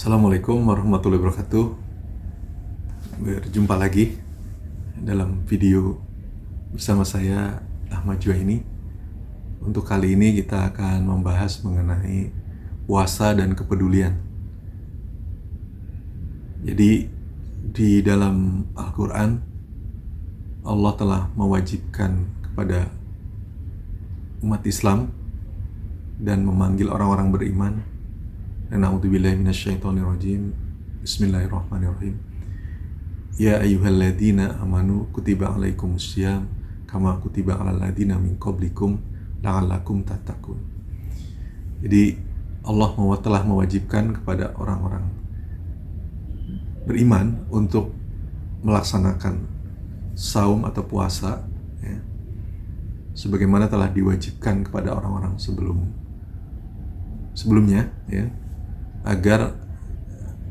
Assalamualaikum warahmatullahi wabarakatuh. Berjumpa lagi dalam video bersama saya Ahmad Juwaini. Untuk kali ini kita akan membahas mengenai puasa dan kepedulian. Jadi di dalam Al-Quran Allah telah mewajibkan kepada umat Islam dan memanggil orang-orang beriman. A'udzubillahi minasyaitonirrajim. Bismillahirrahmanirrahim. Ya ayyuhalladzina amanu kutiba alaikumussyam kama kutiba alal ladzina min qablikum la'allakum tattaqun. Jadi Allah telah mewajibkan kepada orang-orang beriman untuk melaksanakan saum atau puasa, ya, sebagaimana telah diwajibkan kepada orang-orang sebelumnya, ya, agar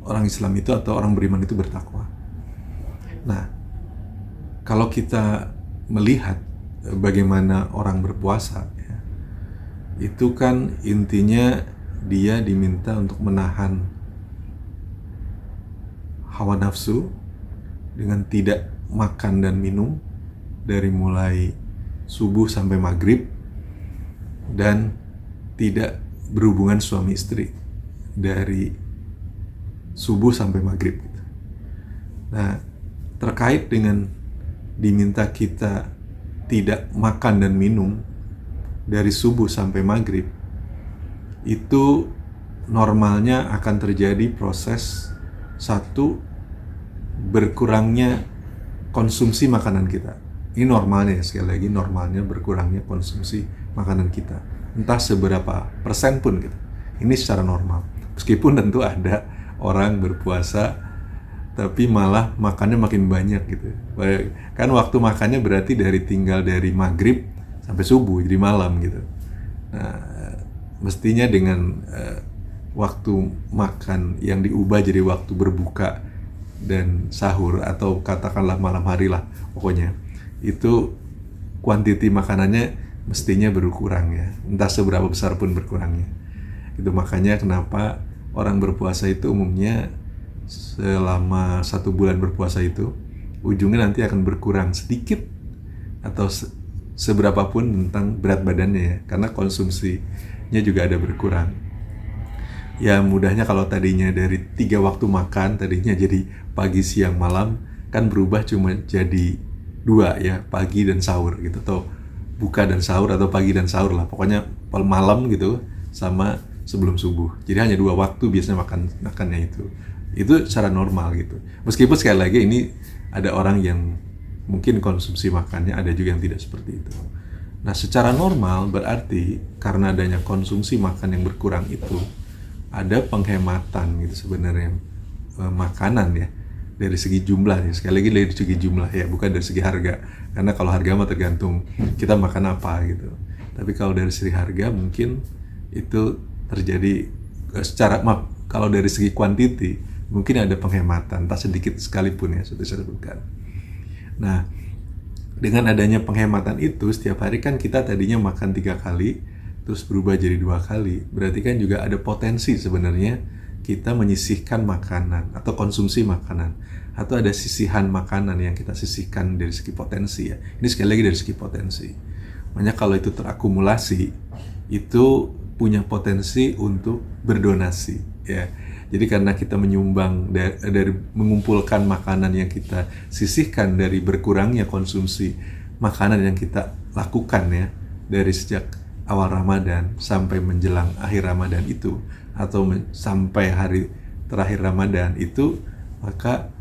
orang Islam itu atau orang beriman itu bertakwa. Nah, kalau kita melihat bagaimana orang berpuasa, ya, itu kan intinya dia diminta untuk menahan hawa nafsu dengan tidak makan dan minum dari mulai subuh sampai maghrib, dan tidak berhubungan suami istri dari subuh sampai maghrib. Nah, terkait dengan diminta kita tidak makan dan minum dari subuh sampai maghrib, itu normalnya akan terjadi proses satu, berkurangnya konsumsi makanan kita. Ini normalnya, sekali lagi normalnya berkurangnya konsumsi makanan kita, entah seberapa persen pun gitu. Ini secara normal. Meskipun tentu ada orang berpuasa tapi malah makannya makin banyak gitu. Kan waktu makannya berarti tinggal dari maghrib sampai subuh, jadi malam gitu. Nah, mestinya dengan waktu makan yang diubah jadi waktu berbuka dan sahur, atau katakanlah malam hari lah, pokoknya itu kuantiti makanannya mestinya berkurang, ya, entah seberapa besar pun berkurangnya. Itu makanya kenapa orang berpuasa itu umumnya selama 1 bulan berpuasa itu ujungnya nanti akan berkurang sedikit atau seberapapun tentang berat badannya, ya, karena konsumsinya juga ada berkurang. Ya, mudahnya kalau tadinya dari 3 waktu makan, tadinya jadi pagi, siang, malam, kan berubah cuma jadi 2, ya, pagi dan sahur gitu, atau buka dan sahur, atau pagi dan sahur lah, pokoknya malam gitu sama sebelum subuh. Jadi hanya 2 waktu biasanya makannya itu secara normal gitu. Meskipun sekali lagi ini ada orang yang mungkin konsumsi makannya ada juga yang tidak seperti itu. Nah, secara normal berarti karena adanya konsumsi makan yang berkurang itu ada penghematan gitu sebenarnya, makanan, ya, dari segi jumlah, ya. Sekali lagi dari segi jumlah, ya, bukan dari segi harga, karena kalau harga mah tergantung kita makan apa gitu. Tapi kalau dari segi harga mungkin itu terjadi kalau dari segi kuantiti mungkin ada penghematan, tak sedikit sekalipun, ya, sudah saya sebutkan. Nah, dengan adanya penghematan itu, setiap hari kan kita tadinya makan 3 kali terus berubah jadi 2 kali, berarti kan juga ada potensi sebenarnya kita menyisihkan makanan atau konsumsi makanan, atau ada sisihan makanan yang kita sisihkan dari segi potensi, ya. Ini sekali lagi dari segi potensi. Makanya kalau itu terakumulasi, itu punya potensi untuk berdonasi, ya. Jadi karena kita menyumbang dari mengumpulkan makanan yang kita sisihkan dari berkurangnya konsumsi makanan yang kita lakukan, ya, dari sejak awal Ramadan sampai menjelang akhir Ramadan itu, atau sampai hari terakhir Ramadan itu, maka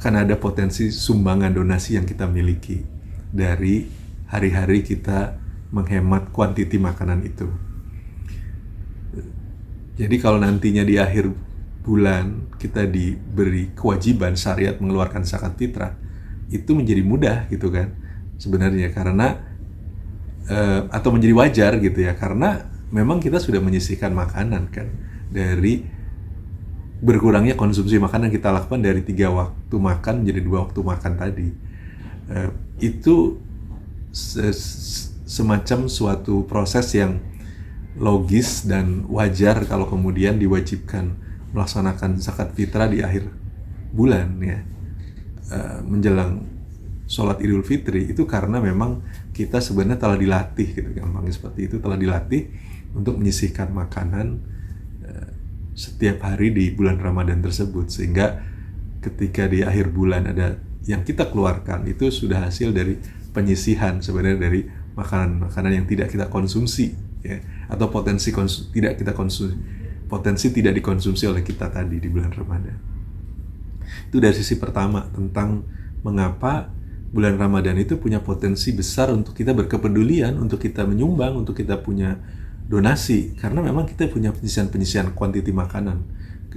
akan ada potensi sumbangan donasi yang kita miliki dari hari-hari kita menghemat kuantiti makanan itu. Jadi kalau nantinya di akhir bulan kita diberi kewajiban syariat mengeluarkan zakat fitrah, itu menjadi mudah gitu kan sebenarnya, karena atau menjadi wajar gitu, ya, karena memang kita sudah menyisihkan makanan kan dari berkurangnya konsumsi makanan kita lakukan dari 3 waktu makan menjadi 2 waktu makan tadi. Itu semacam suatu proses yang logis dan wajar kalau kemudian diwajibkan melaksanakan zakat fitrah di akhir bulan ya, menjelang sholat Idul Fitri, itu karena memang kita sebenarnya telah dilatih gitu, gampangnya seperti itu, telah dilatih untuk menyisihkan makanan setiap hari di bulan Ramadan tersebut, sehingga ketika di akhir bulan ada yang kita keluarkan itu sudah hasil dari penyisihan sebenarnya dari makanan-makanan yang tidak kita konsumsi ya, atau tidak kita konsumsi, potensi tidak dikonsumsi oleh kita tadi di bulan Ramadan. Itu dari sisi pertama tentang mengapa bulan Ramadan itu punya potensi besar untuk kita berkepedulian, untuk kita menyumbang, untuk kita punya donasi, karena memang kita punya penyisihan kuantiti makanan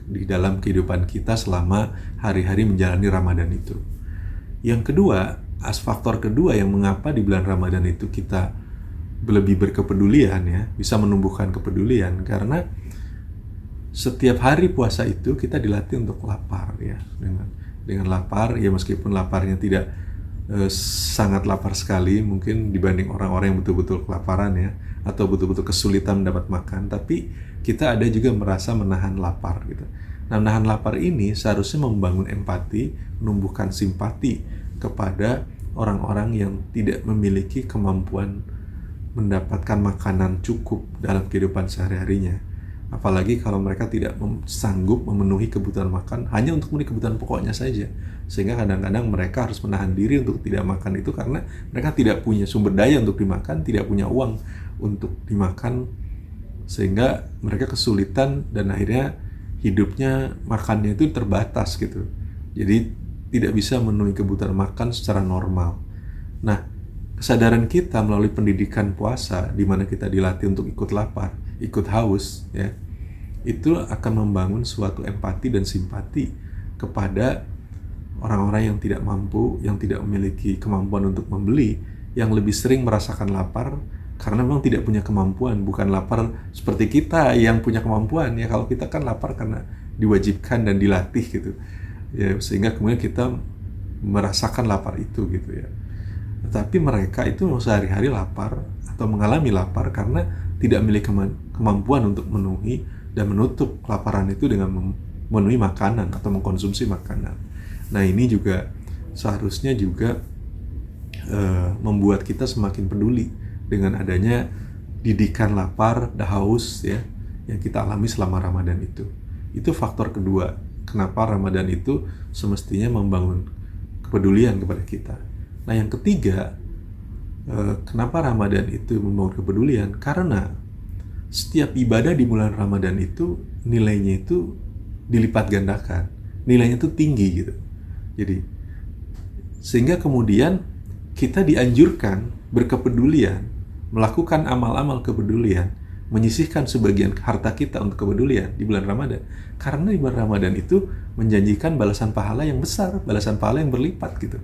di dalam kehidupan kita selama hari-hari menjalani Ramadan itu. Yang kedua, faktor kedua yang mengapa di bulan Ramadan itu kita lebih berkepedulian ya, bisa menumbuhkan kepedulian, karena setiap hari puasa itu kita dilatih untuk lapar ya, dengan lapar ya, meskipun laparnya tidak sangat lapar sekali mungkin dibanding orang-orang yang betul-betul kelaparan ya, atau betul-betul kesulitan mendapat makan, tapi kita ada juga merasa menahan lapar gitu. Nah, menahan lapar ini seharusnya membangun empati, menumbuhkan simpati kepada orang-orang yang tidak memiliki kemampuan mendapatkan makanan cukup dalam kehidupan sehari-harinya. Apalagi kalau mereka tidak sanggup memenuhi kebutuhan makan hanya untuk memenuhi kebutuhan pokoknya saja. Sehingga kadang-kadang mereka harus menahan diri untuk tidak makan itu karena mereka tidak punya sumber daya untuk dimakan, tidak punya uang untuk dimakan, sehingga mereka kesulitan dan akhirnya hidupnya makannya itu terbatas gitu. Jadi tidak bisa memenuhi kebutuhan makan secara normal. Nah, kesadaran kita melalui pendidikan puasa di mana kita dilatih untuk ikut lapar, ikut haus ya, itu akan membangun suatu empati dan simpati kepada orang-orang yang tidak mampu, yang tidak memiliki kemampuan untuk membeli, yang lebih sering merasakan lapar karena memang tidak punya kemampuan, bukan lapar seperti kita yang punya kemampuan ya. Kalau kita kan lapar karena diwajibkan dan dilatih gitu ya, sehingga kemudian kita merasakan lapar itu gitu ya. Tetapi mereka itu sehari-hari lapar atau mengalami lapar karena tidak memiliki kemampuan untuk memenuhi dan menutup kelaparan itu dengan memenuhi makanan atau mengkonsumsi makanan. Nah, ini juga seharusnya juga membuat kita semakin peduli dengan adanya didikan lapar, haus ya, yang kita alami selama Ramadan itu. Itu faktor kedua, kenapa Ramadan itu semestinya membangun kepedulian kepada kita. Nah, yang ketiga, kenapa Ramadan itu membangun kepedulian? Karena setiap ibadah di bulan Ramadan itu nilainya itu dilipat gandakan, nilainya itu tinggi gitu. Jadi sehingga kemudian kita dianjurkan berkepedulian, melakukan amal-amal kepedulian, menyisihkan sebagian harta kita untuk kepedulian di bulan Ramadan. Karena di bulan Ramadan itu menjanjikan balasan pahala yang besar, balasan pahala yang berlipat gitu.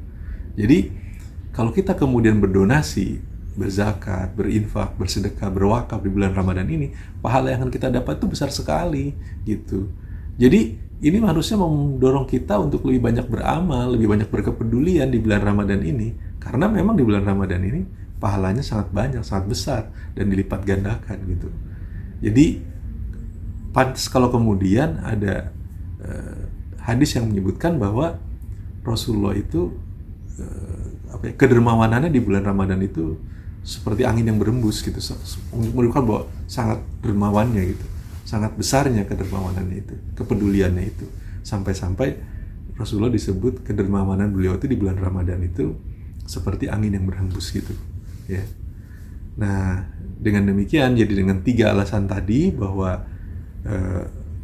Jadi kalau kita kemudian berdonasi, berzakat, berinfak, bersedekah, berwakaf di bulan Ramadan ini, pahala yang akan kita dapat itu besar sekali gitu. Jadi ini harusnya mendorong kita untuk lebih banyak beramal, lebih banyak berkepedulian di bulan Ramadan ini, karena memang di bulan Ramadan ini pahalanya sangat banyak, sangat besar dan dilipat gandakan gitu. Jadi pantas kalau kemudian ada hadis yang menyebutkan bahwa Rasulullah itu kedermawanannya di bulan Ramadan itu seperti angin yang berembus gitu, menunjukkan bahwa sangat dermawannya gitu, sangat besarnya kedermawanannya itu, kepeduliannya itu, sampai-sampai Rasulullah disebut kedermawanan beliau itu di bulan Ramadan itu seperti angin yang berhembus gitu ya. Nah, dengan demikian, jadi dengan 3 alasan tadi bahwa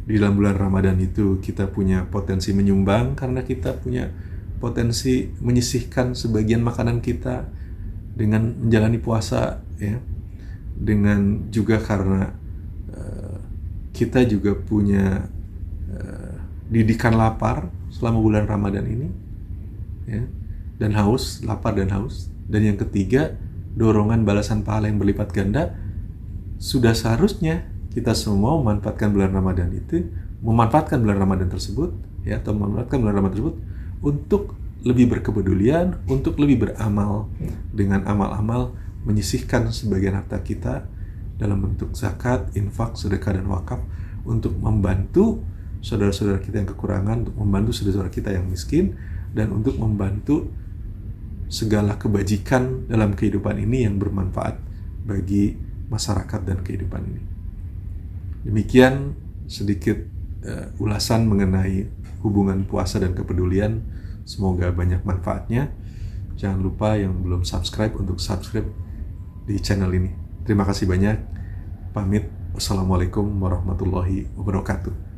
di dalam bulan Ramadan itu kita punya potensi menyumbang karena kita punya potensi menyisihkan sebagian makanan kita dengan menjalani puasa ya, dengan juga karena kita juga punya didikan lapar selama bulan Ramadan ini ya, dan haus, lapar dan haus. Dan yang ketiga, dorongan balasan pahala yang berlipat ganda. Sudah seharusnya kita semua memanfaatkan bulan Ramadan tersebut ya, atau memanfaatkan bulan Ramadan tersebut untuk lebih berkepedulian, untuk lebih beramal dengan amal-amal menyisihkan sebagian harta kita dalam bentuk zakat, infak, sedekah, dan wakaf untuk membantu saudara-saudara kita yang kekurangan, untuk membantu saudara-saudara kita yang miskin, dan untuk membantu segala kebajikan dalam kehidupan ini yang bermanfaat bagi masyarakat dan kehidupan ini. Demikian sedikit ulasan mengenai hubungan puasa dan kepedulian. Semoga banyak manfaatnya. Jangan lupa yang belum subscribe untuk subscribe di channel ini. Terima kasih banyak. Pamit. Wassalamualaikum warahmatullahi wabarakatuh.